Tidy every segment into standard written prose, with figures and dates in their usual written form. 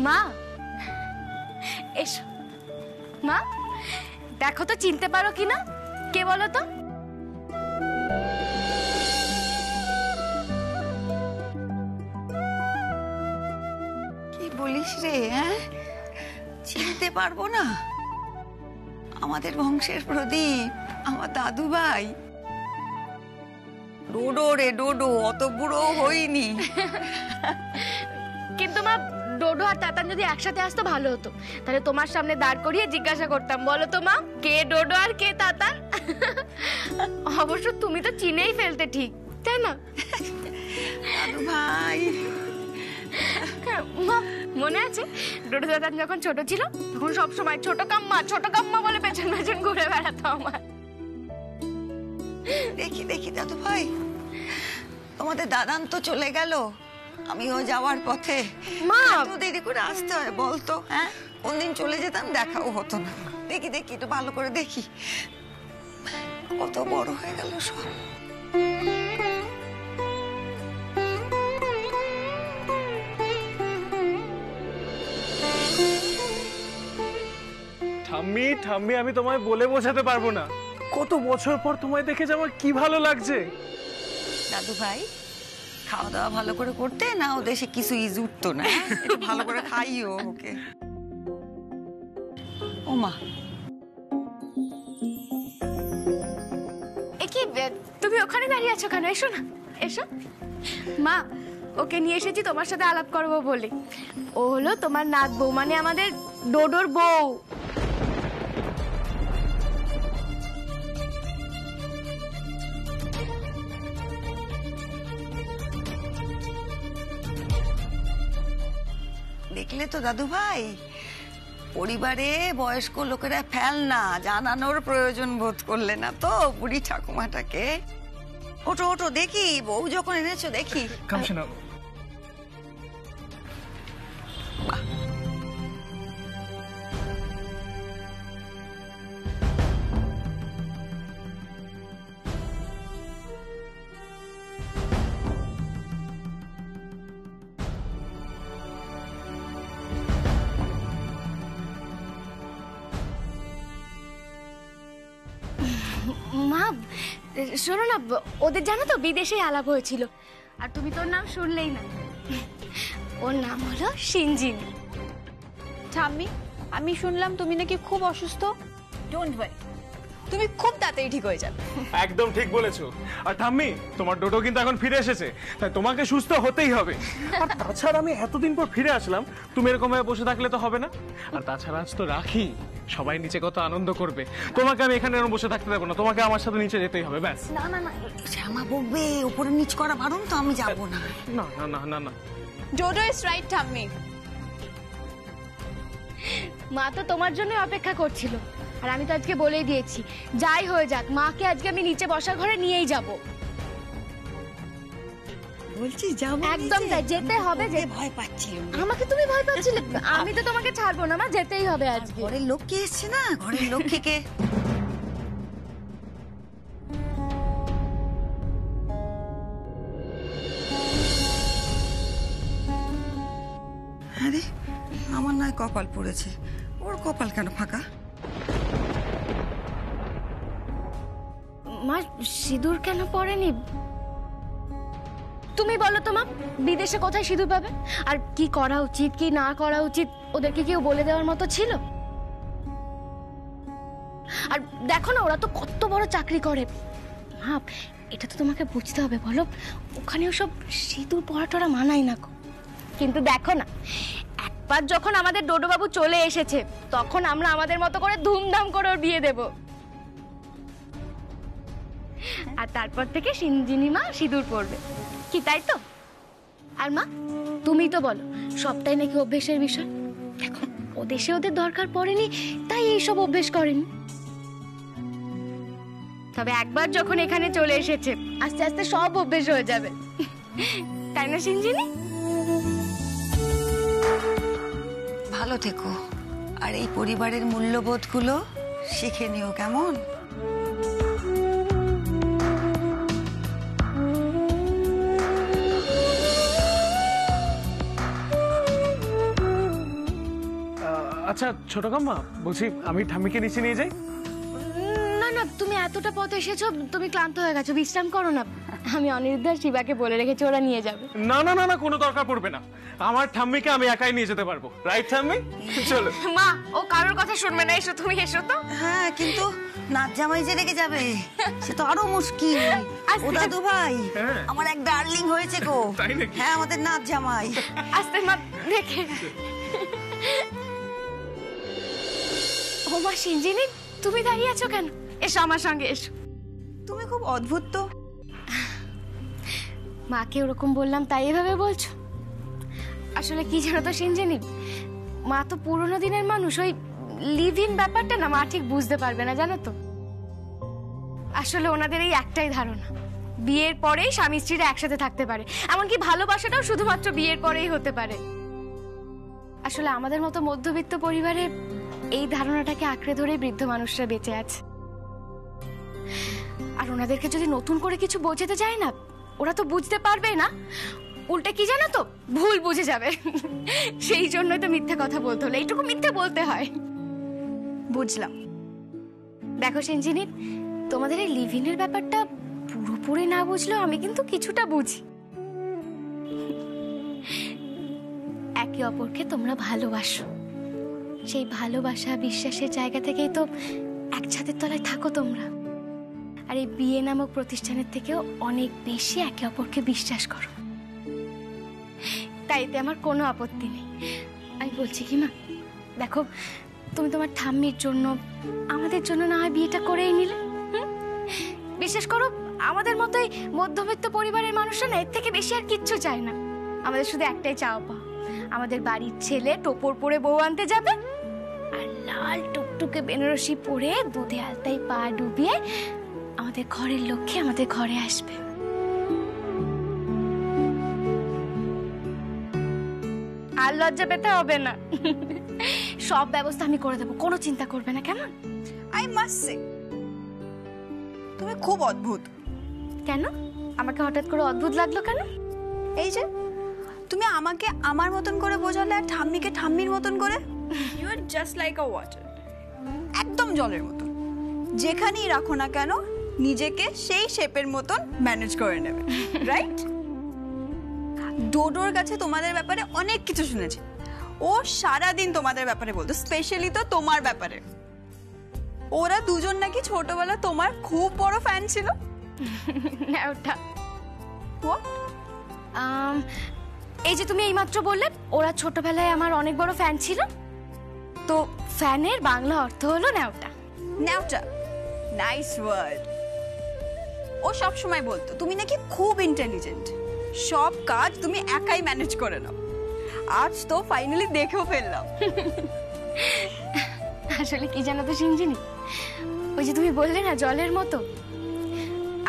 মা এসো। মা দেখো তো চিনতে পারো কিনা, কে বলো তো? কি বলিস রে? হ্যাঁ, চিনতে পারবো না? আমাদের বংশের প্রদীপ, আমার দাদু ভাই ডোডো রে, ডোডো। অত বুড়ো হইনি। কিন্তু মা, ডোডো আর তাতান যদি একসাথে আসতো ভালো হতো, তাহলে তোমার সামনে দাঁড় করিয়ে জিজ্ঞাসা করতাম, বলো তো মা, কে ডোডো আর কে তাতান? অবশ্য তুমি তো চিনেই ফেলতে, ঠিক তাই না? দাদু ভাই, মা মনে আছে ডোডো তাতান যখন ছোট ছিল, তখন সব সময় ছোট কাম্মা বলে পেছন পেছন ঘুরে বেড়াতো আমার। দেখি দেখি দাদু ভাই, তোমাদের দাদান তো চলে গেল, আমিও যাওয়ার পথে। মা এত দেরি করে আসতে হয় বলতো? হ্যাঁ, কোনদিন চলে যেতাম, দেখাও হতো না। দেখি দেখি একটু ভালো করে দেখি, কত বড় হয়ে গেল সব। ঠাম্মি ঠাম্মি, আমি তোমায় বলে বোঝাতে পারবো না, কত বছর পর তোমায় দেখে যে আমার কি ভালো লাগছে। দাদু ভাই, খাওয়া দাওয়া ভালো করে করতে না, ও দেশে কিছুই জুটতো না। একটু ভালো করে খাইও ওকে। ও মা, কি তুমি ওখানে দাঁড়িয়ে আছো কেন? এসো না, এসো। মা, ওকে নিয়ে এসেছি তোমার সাথে আলাপ করবো বলে। ও হলো তোমার নাত বউ, মানে আমাদের ডোডোর বউ। দেখলে তো দাদু ভাই, পরিবারে বয়স্ক লোকেরা ফেলনা, জানানোর প্রয়োজন বোধ করলে না তো বুড়ি ঠাকুমাটাকে। ওটো ওটো, দেখি বউ যখন এনেছো দেখি। কামশানা, মা শোনো না, ওদের জানো তো বিদেশে আলাপ হয়েছিল, আর তুমি তোর নাম শুনলেই না। ওর নাম হলো সিনজিনি। ঠাম্মি, আমি শুনলাম তুমি নাকি খুব অসুস্থ। ডোন্ট ওয়ারি, তুমি খুব তাড়াতাড়ি ঠিক হয়ে যাবে। একদম ঠিক বলেছো। আর ঠাম্মি, তোমার ডোডো কিন্তু এখন ফিরে এসেছে, তাই তোমাকে সুস্থ হতেই হবে। আর তাছাড়া আমি এতদিন পর ফিরে আসলাম, তুমি এরকম ভাবে বসে থাকলে তো হবে না। আর তাছাড়া আজ তো রাখি, সবাই নিচে কত আনন্দ করবে, তোমাকে আমি এখানে বসে থাকতে দেবো না, তোমাকে আমার সাথে নিচে যেতেই হবে। ব্যাস। না না না, শ্যামা বকবে, উপরে নিচ করা বারণ তো, আমি যাবো না। না না না না না, ডোডো ইজ রাইট ঠাম্মি। মা তো তোমার জন্য অপেক্ষা করছিল, আর আমি তো আজকে বলেই দিয়েছি, যাই হয়ে যাক মাকে আজকে আমি নিচে বসার ঘরে নিয়েই যাব। বলছি যাবো, একদম তাই, যেতে হবে। যে ভয় পাচ্ছিল, আমাকে তুমি ভয় পাচ্ছিলে, আমি তো তোমাকে ছাড়বো না মা, যেতেই হবে আজকে। ঘরের লক্ষ্মী এসছে না, ঘরের লক্ষ্মীকে। আরে আমার নয় কপাল পড়েছে, ওর কপাল কেন ফাঁকা? মা সিঁদুর কেন পরেনি? তুমি বলো তো মা, বিদেশে কোথায় সিঁদুর পাবে? আর কি করা উচিত কি না করা উচিত ওদেরকে কেউ বলে দেওয়ার মতো ছিল? আর দেখো না, ওরা তো কত বড় চাকরি করে। মা এটা তো তোমাকে বুঝতে হবে, বলো ওখানেও সব সিঁদুর পরাটা মানায় না। কিন্তু দেখো না, একবার যখন আমাদের ডোডো বাবু চলে এসেছে, তখন আমরা আমাদের মতো করে ধুমধাম করে ওর বিয়ে দেব। আর তারপর থেকে সিনজিনি মা সিঁদুর পরবে, কি তাই তো? আর মা তুমি তো বলো, সবটাই নাকি অভ্যেসের বিষয়। দেখো ও দেশে ওদের দরকার পড়েনি, তাই এইসব অভ্যেস করেনি। তবে একবার যখন এখানে চলে এসেছে, আস্তে আস্তে সব অভ্যেস হয়ে যাবে, তাই না সিনজিনি? ভালো থেকো, আর এই পরিবারের মূল্যবোধগুলো শিখে নিও, কেমন? আচ্ছা ছোট কাম্মা, বলছি আমি ঠাম্মিকে নিচে নিয়ে যাই? না না, তুমি এতটা পথ এসেছো, তুমি ক্লান্ত হয়ে গেছো, বিশ্রাম করো না। আমি অনিরুদ্ধ আর শিবাকে বলে রেখেছি, ওরা নিয়ে যাবে। না না না না, কোনো দরকার পড়বে না। আমার ঠাম্মিকে আমি একাই নিয়ে যেতে পারবো, রাইট ঠাম্মি? চলো। মা, ও কারোর কথা শুনবে না, এসো তুমি, এসো তো। হ্যাঁ, কিন্তু নাচ জামাই যে রেখে যাবে সে তো আরো মুশকিল। ও দাদু ভাই, হ্যাঁ। আমার এক ডার্লিং হয়েছে গো। তাই নাকি? হ্যাঁ, আমাদের নাচ জামাই। আস্তে মা, দেখে। ও মা সিঞ্জিনি, তুমি দাঁড়িয়ে আছো কেন? এসো আমার সঙ্গে, এসো। তুমি খুব অদ্ভুত তো। মাকে ওরকম বললাম তাই এভাবে বলছো? আসলে কি জানো তো সিঞ্জিনি, মা তো পুরোনো দিনের মানুষ, ওই লিভ ইন ব্যাপারটা না মা ঠিক বুঝতে পারবে না, জানো তো। আসলে ওনাদের এই একটাই ধারণা, বিয়ের পরেই স্বামী স্ত্রীরা একসাথে থাকতে পারে, এমনকি ভালোবাসাটাও শুধুমাত্র বিয়ের পরেই হতে পারে। আসলে আমাদের মতো মধ্যবিত্ত পরিবারে এই ধারণাটাকে আঁকড়ে ধরে বৃদ্ধ মানুষরা বেঁচে আছে। আর ওনাদেরকে যদি নতুন করে কিছু বোঝাতে যায় না, ওরা তো বুঝতে পারবে না, উল্টে কি জানো তো, ভুল বুঝে যাবে। সেই জন্যই তো মিথ্যে কথা বলতে হলো, এইটুকু মিথ্যে বলতে হয়। বুঝলাম। দেখো সেঞ্জিনি, তোমাদের এই লিভ ইনের ব্যাপারটা পুরোপুরি না বুঝলেও আমি কিন্তু কিছুটা বুঝি। একে অপরকে তোমরা ভালোবাসো, সেই ভালোবাসা বিশ্বাসের জায়গা থেকেই তো এক ছাদের তলায় থাকো তোমরা। আর এই বিয়ে নামক প্রতিষ্ঠানের থেকেও অনেক বেশি একে অপরকে বিশ্বাস করো, তাই এতে আমার কোনো আপত্তি নেই। আমি বলছি কি মা, দেখো তুমি তোমার ঠাম্মির জন্য, আমাদের জন্য না হয় বিয়েটা করেই নিলে। বিশ্বাস করো, আমাদের মতোই মধ্যবিত্ত পরিবারের মানুষরা না এর থেকে বেশি আর কিচ্ছু চায় না। আমাদের শুধু একটাই চাওয়া পাওয়া, আমাদের বাড়ির ছেলে টোপর পরে বউ আনতে যাবে আর লাল টুকটুকে বেনারসি পরে দুধে আলতায় পা ডুবিয়ে আমাদের ঘরের লক্ষ্যে আমাদের ঘরে আসবে। আর লজ্জা পেতে হবে না, সব ব্যবস্থা আমি করে দেবো, কোনো চিন্তা করবে না, কেমন? আই মাস্ট সে, তুমি খুব অদ্ভুত। কেন আমাকে হঠাৎ করে অদ্ভুত লাগলো কেন? এই যে তুমি আমাকে আমার মতন করে বোঝালে আর ঠাম্মিকে ঠাম্মির মতন করে। You are just like a water, একদম জলের মতন। যেখানেই রাখো না কেন নিজেকে সেই শেপের মতন ম্যানেজ করে নেবে, রাইট? ডোডোর কাছে তোমাদের ব্যাপারে অনেক কিছু শুনেছি, ও সারাদিন তোমাদের ব্যাপারে বলতো, স্পেশালি তো তোমার ব্যাপারে। ওরা দুজন নাকি ছোটবেলা তোমার খুব বড় ফ্যান ছিল। ওটা What? এই যে তুমি এইমাত্র বললে ওরা ছোটবেলায় আমার অনেক বড় ফ্যান ছিল, তো ফ্যানের বাংলা অর্থ হলো ন্যাওটা। ন্যাওটা, নাইস ওয়ার্ড। ও সব সময় বলতো তুমি নাকি খুব ইন্টেলিজেন্ট, সব কাজ তুমি একাই ম্যানেজ করে নাও। আজ তো ফাইনালি দেখেও ফেললাম। আসলে কি জানো তো সিঞ্জিনি, ওই যে তুমি বললে না জলের মতো,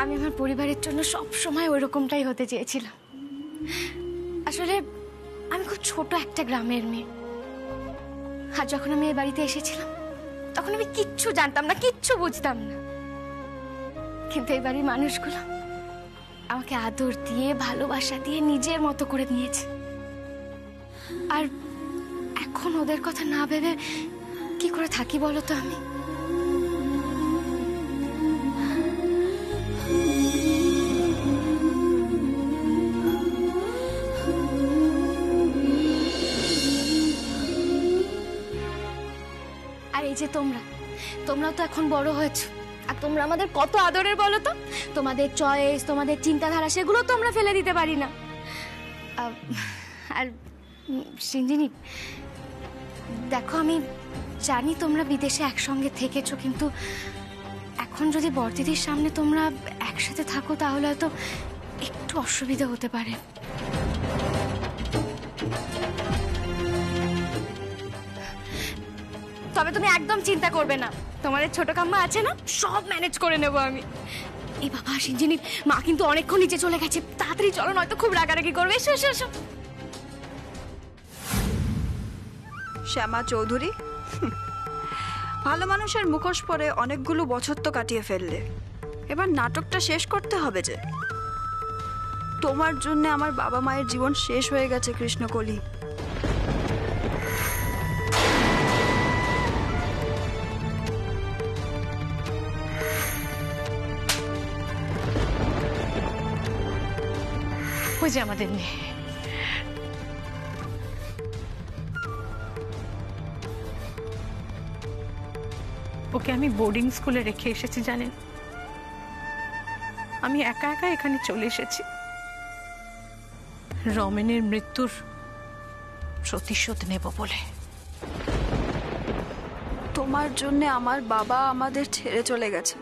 আমি আমার পরিবারের জন্য সব সময় ওই রকমটাই হতে চেয়েছিলাম। আসলে আমি খুব ছোট একটা গ্রামের মেয়ে, আর যখন আমি এই বাড়িতে এসেছিলাম তখন আমি কিচ্ছু জানতাম না, কিচ্ছু বুঝতাম না, কিন্তু এই বাড়ির মানুষগুলো আমাকে আদর দিয়ে ভালোবাসা দিয়ে নিজের মতো করে নিয়েছে। আর এখন ওদের কথা না ভেবে কি করে থাকি বলো তো আমি? আর এই যে তোমরাও তো এখন বড় হয়েছো, আর তোমরা আমাদের কত আদরের বলো তো। তোমাদের চয়েস, তোমাদের চিন্তাধারা, সেগুলো তো আমরা ফেলে দিতে পারি না। আর সিঞ্জিনি দেখো, আমি জানি তোমরা বিদেশে একসঙ্গে থেকেছো, কিন্তু এখন যদি বড়দিদির সামনে তোমরা একসাথে থাকো তাহলে হয়তো একটু অসুবিধা হতে পারে। তবে তুমি একদম চিন্তা করবে না, তোমাদের ছোট কাম্মা আছে না, সব ম্যানেজ করে নেবো আমি। এই বাবা সিঞ্জিনি, মা কিন্তু অনেকক্ষণ নিচে চলে গেছে, তাড়াতাড়ি চলো, নয়তো খুব রাগারাগি করবে। এসো এসো এসো। শ্যামা চৌধুরী, ভালো মানুষের মুখোশ পরে অনেকগুলো বছর তো কাটিয়ে ফেললে, এবার নাটকটা শেষ করতে হবে যে। তোমার জন্য আমার বাবা মায়ের জীবন শেষ হয়ে গেছে কৃষ্ণকলি। হয়েছে আমাদের নিয়ে। ওকে আমি বোর্ডিং স্কুলে রেখে এসেছি জানেন। আমি একা একা এখানে চলে এসেছি রমেনের মৃত্যুর প্রতিশোধ নেব বলে। তোমার জন্য আমার বাবা আমাদের ছেড়ে চলে গেছে।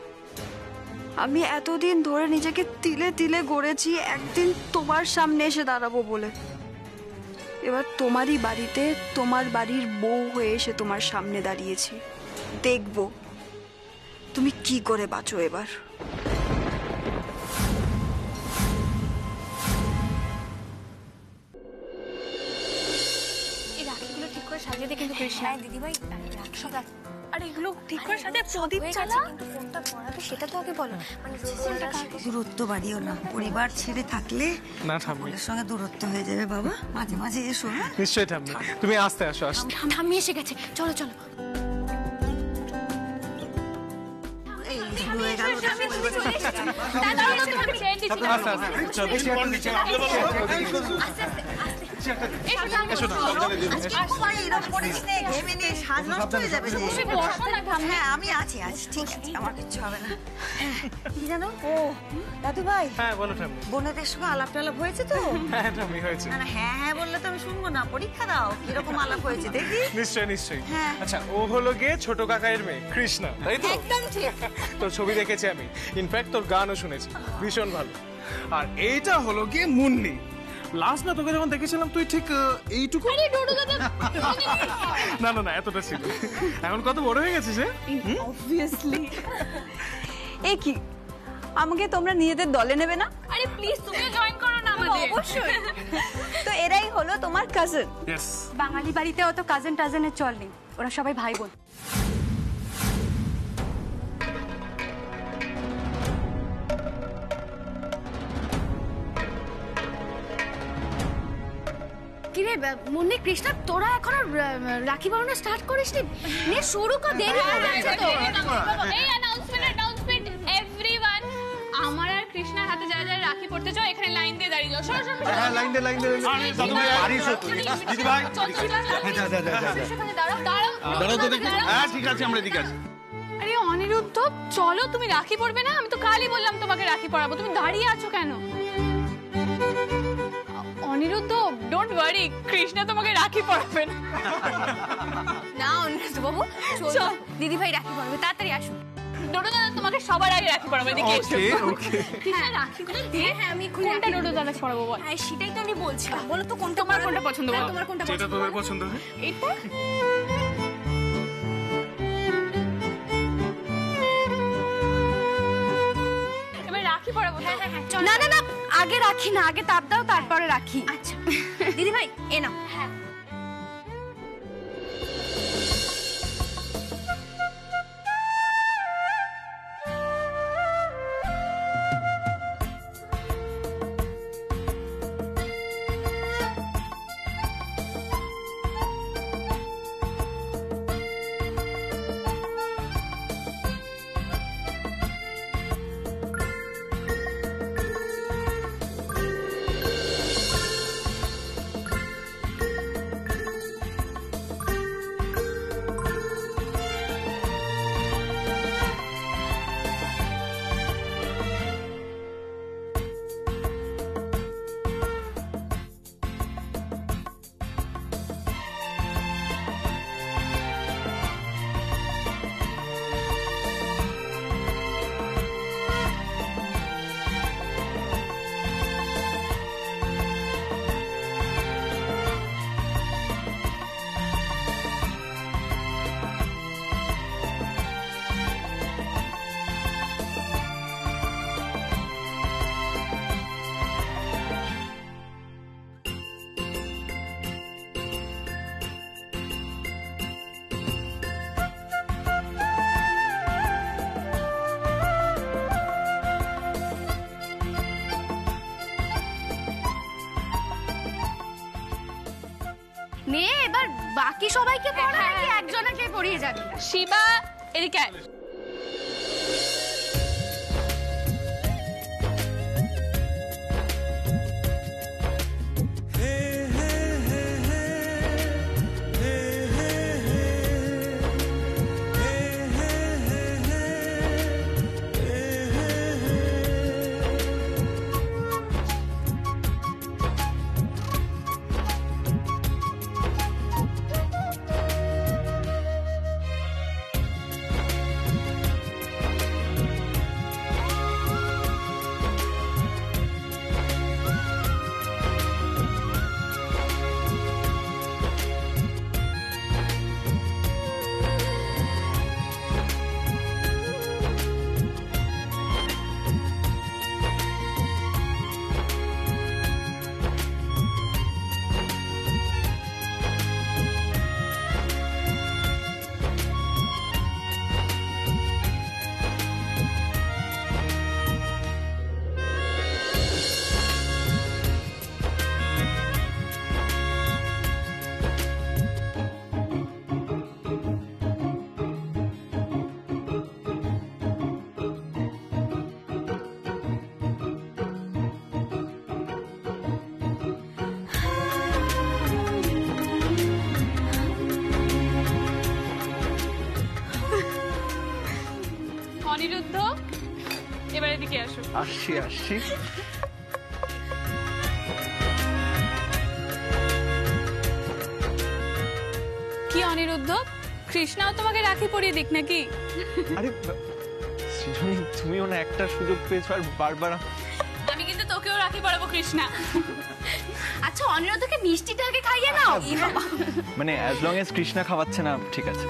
আমি এতদিন ধরে নিজেকে তিলে তিলে গড়েছি একদিন তোমার সামনে এসে দাঁড়াবো বলে। এবার তোমারই বাড়িতে তোমার বাড়ির বউ হয়ে এসে তোমার সামনে দাঁড়িয়েছি। দেখবো তুমি কি করে বাঁচো এবার। এই রাখিগুলো ঠিক করে সাজিয়ে দে কিন্তু কৃষ্ণা। দিদিভাই সব আর এগুলো ঠিক করে সাজিয়ে প্রদীপ চালা। কিন্তু কোনটা পড়াবে সেটা তো আগে বলো। মানে দূরত্ব বাড়িও না, পরিবার ছেড়ে থাকলে না ঠাম্মি, ওদের সঙ্গে দূরত্ব হয়ে যাবে বাবা। মাঝে মাঝে এসো। হ্যাঁ নিশ্চয়ই ঠাম্মি, তুমি আস্তে আসো। ঠাম্মি এসে গেছে, চলো চলো। এই শুরু হয়ে গেল। আমি আছি আছি, ঠিক আছে, আমার কিচ্ছু হবে না। কি জানো, ও দাদু ভাই, হ্যাঁ বলো ঠাম্মি। বোনেদের সঙ্গে আলাপ টালাপ হয়েছে তো? হ্যাঁ ঠাম্মি হয়েছে। না হ্যাঁ হ্যাঁ বললে তো আমি শুনবো না। পরীক্ষা দাও, কিরকম আলাপ হয়েছে দেখি। নিশ্চয়ই নিশ্চয়ই। হ্যাঁ। আচ্ছা, ও হলো গিয়ে ছোট কাকায়ের মেয়ে কৃষ্ণা, তাই তো? একদম ঠিক। তোর ছবি দেখেছি আমি, ইনফ্যাক্ট তোর গানও শুনেছি, ভীষণ ভালো। আর এইটা হলো গিয়ে মুন্নি। লাস্ট না তোকে যখন দেখেছিলাম তুই ঠিক এইটুকু। না না না, এতটা ছিল। এখন কত বড় হয়ে গেছিস? অবভিয়াসলি। এ কি, আমাকে তোমরা নিজেদের দলে নেবে না? আরে প্লিজ তুমিও জয়েন করো না আমাদের। অবশ্যই। তো এরাই হলো তোমার কাজিন। ইয়েস। বাঙালি বাড়িতে অত কাজিন টাজেনের চল নেই, ওরা সবাই ভাই বোন। কিরে মুন্নি কৃষ্ণা, তোরা এখনো রাখি বানানো স্টার্ট করিসনি? নে শুরু কর, দেরি হয়ে যাচ্ছে তো। এই অ্যানাউন্সমেন্ট এভরিওয়ান, আমার আর কৃষ্ণার হাতে যারা যারা রাখি পড়তে চাও এখানে লাইন দিয়ে দাঁড়িয়ে যাও। সরো সরো। হ্যাঁ লাইন দে দাদু ভাই পারিস তো দিদি ভাই। যা দাঁড়াও দাঁড়াও দাঁড়াও তো দেখি। হ্যাঁ ঠিক আছে, আমরা ঠিক আছে। আরে অনিরুদ্ধ, চলো, তুমি রাখি পড়বে না? আমি তো কালই বললাম তোমাকে রাখি পরাবো, তুমি দাঁড়িয়ে আছো কেন? অনিরুদ্ধ, ডোন্ট ওয়ারি, কৃষ্ণা তোমাকে রাখি পরাবে না। না অনিরুদ্ধ বাবু, চল, দিদি ভাই রাখি পরাবে, তাড়াতাড়ি আসুন। ডোডো দাদা তোমাকে সবার আগে রাখি পরাবো, এদিকে এসো। ওকে ওকে। কৃষ্ণা রাখিগুলো দিয়ে, হ্যাঁ আমি কোনটা ডোডো দাদা পরাবো বল। হ্যাঁ সেটাই তো আমি বলছিলাম। বলো তো কোনটা তোমার কোনটা পছন্দ বলো। তোমার কোনটা যেটা তোদের পছন্দ হয়। এটা এবার রাখি পরাবো। হ্যাঁ হ্যাঁ হ্যাঁ, না না না, আগে রাখি না, আগে তাপ দাও তারপরে রাখি। আচ্ছা দিদি ভাই এ নাও। হ্যাঁ নে, এবার বাকি সবাইকে পড়া নাকি একজনকে পড়িয়ে যাবি? শিবা এদিকে আয়। থেকে আসো। আসছি আসছি। কি অনিরুদ্ধ, কৃষ্ণাও তোমাকে রাখি পরিয়ে দিক নাকি? আরে সৃজনী, তুমিও না একটা সুযোগ পেয়েছো আর বারবার। আমি কিন্তু তোকেও রাখি পরাবো কৃষ্ণা। আচ্ছা অনিরুদ্ধকে মিষ্টিটা আগে খাইয়ে নাও। মানে অ্যাজ লং এজ কৃষ্ণা খাওয়াচ্ছে না, ঠিক আছে।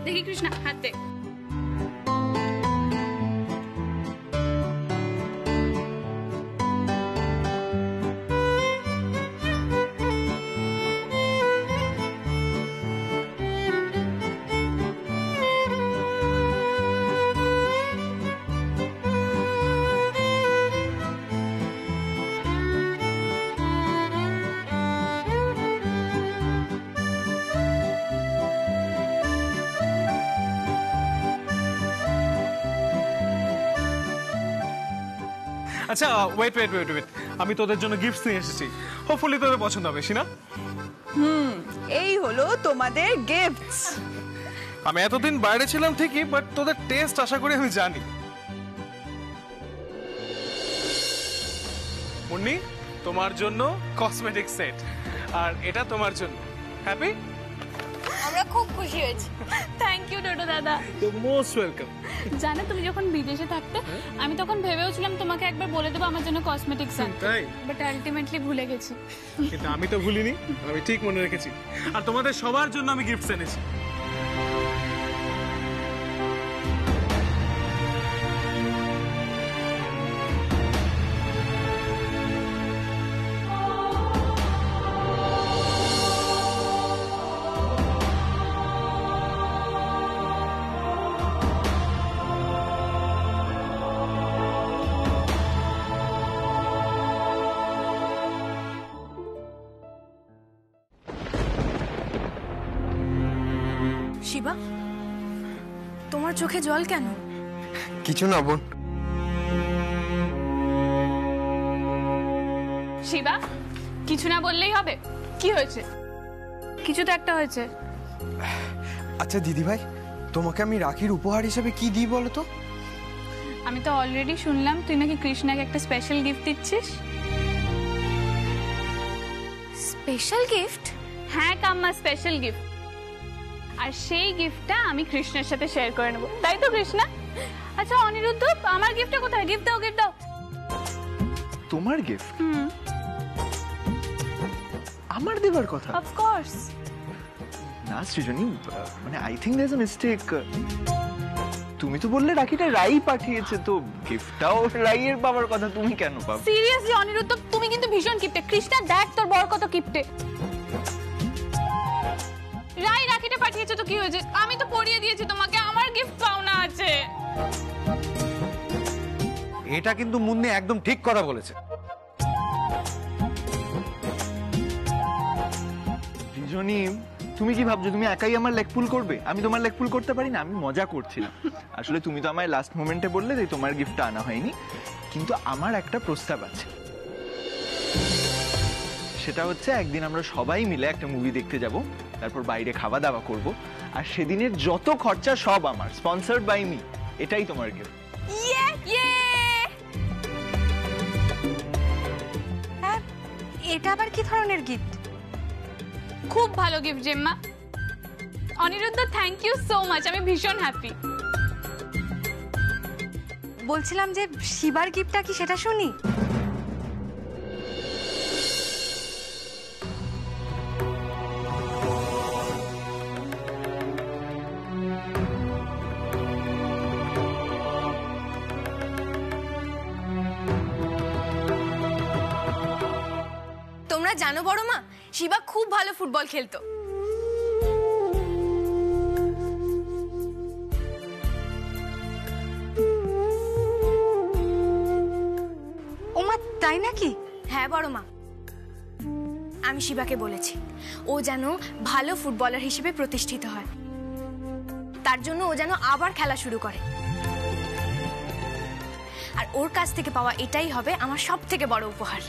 দেখি কৃষ্ণা, হাত দে। আচ্ছা ওয়েট ওয়েট ওয়েট ওয়েট, আমি তোদের জন্য গিফটস নিয়ে এসেছি, হোপফুলি তোদের পছন্দ হবে। না এই হলো তোমাদের গিফটস। আমি এতদিন বাইরে ছিলাম ঠিকই, বাট তোদের টেস্ট আশা করি আমি জানি। মুন্নি, তোমার জন্য কসমেটিক সেট, আর এটা তোমার জন্য। হ্যাপি? আমরা খুব খুশি হয়েছি। থ্যাংক ইউ ডোডো দাদা। You most welcome. জানো তুমি যখন বিদেশে থাকতে আমি তখন ভেবেওছিলাম তোমাকে একবার বলে দেবো আমার জন্য কসমেটিক্স আনতে, তাই? বাট আলটিমেটলি ভুলে গেছি। কিন্তু আমি তো ভুলিনি, আমি ঠিক মনে রেখেছি। আর তোমাদের সবার জন্য আমি গিফটস এনেছি। শিবা, তোমার চোখে জল কেন? কিছু না বোন। শিবা, কিছু না বললেই হবে? কি হয়েছে? কিছু তো একটা হয়েছে। আচ্ছা দিদি ভাই, তোমাকে আমি রাখির উপহার হিসেবে কি দিই বলো তো? আমি তো অলরেডি শুনলাম তুই নাকি কৃষ্ণাকে একটা স্পেশাল গিফট দিচ্ছিস। Special gift? হ্যাঁ কাম্মা, স্পেশাল গিফট। আর সেই গিফটটা আমি কৃষ্ণের সাথে শেয়ার করে নেবো, তাই তো কৃষ্ণা? আচ্ছা অনিরুদ্ধ, আমার গিফটটা কোথায়? গিফট দাও, গিফট দাও। তোমার গিফট? আমার দেবার কথা? Of course. না সৃজনী, মানে I think there is a mistake. তুমি তো বললে রাখিটা রাই পাঠিয়েছে, তো গিফটটাও রাইয়ের পাওয়ার কথা, তুমি কেন পাবে? সিরিয়াসলি অনিরুদ্ধ, তুমি কিন্তু ভীষণ কিপটে। কৃষ্ণা দেখ তোর বড় কত কিপটে। রাই রাখিটা পাঠিয়েছে তো কি হয়েছে? আমি তো পরিয়ে দিয়েছি তোমাকে, আমার গিফট পাওনা আছে। এটা কিন্তু মুন্নি একদম ঠিক কথা বলেছে। সৃজনী, তুমি কি ভাবছো তুমি একাই আমার লেগ পুল করবে? আমি তোমার লেগ পুল করতে পারি না? আমি মজা করছিলাম। আসলে তুমি তো আমায় লাস্ট মোমেন্টে বললে যে তোমার গিফটটা আনা হয়নি, কিন্তু আমার একটা প্রস্তাব আছে। সেটা হচ্ছে একদিন আমরা সবাই মিলে একটা মুভি দেখতে যাব, তারপর বাইরে খাওয়া দাওয়া করব, আর সেদিনের যত খরচা সব আমার, স্পন্সর্ড বাই মি। এটাই তোমার গিফট। ইয়ে ইয়ে। হ্যাঁ, এটা আবার কি ধরনের গিফট? খুব ভালো gift Gemma. Aniruddha, thank you so much, আমি ভীষণ হ্যাপি। বলছিলাম যে শিবার গিফটটা কি সেটা শুনি। তোমরা জানো বড় মা, শিবা খুব ভালো ফুটবল খেলতো। ওমা, তাই নাকি? হ্যাঁ বড় মা, আমি শিবাকে বলেছি ও যেন ভালো ফুটবলার হিসেবে প্রতিষ্ঠিত হয়। তার জন্য ও যেন আবার খেলা শুরু করে। আর ওর কাছ থেকে পাওয়া এটাই হবে আমার সব থেকে বড় উপহার।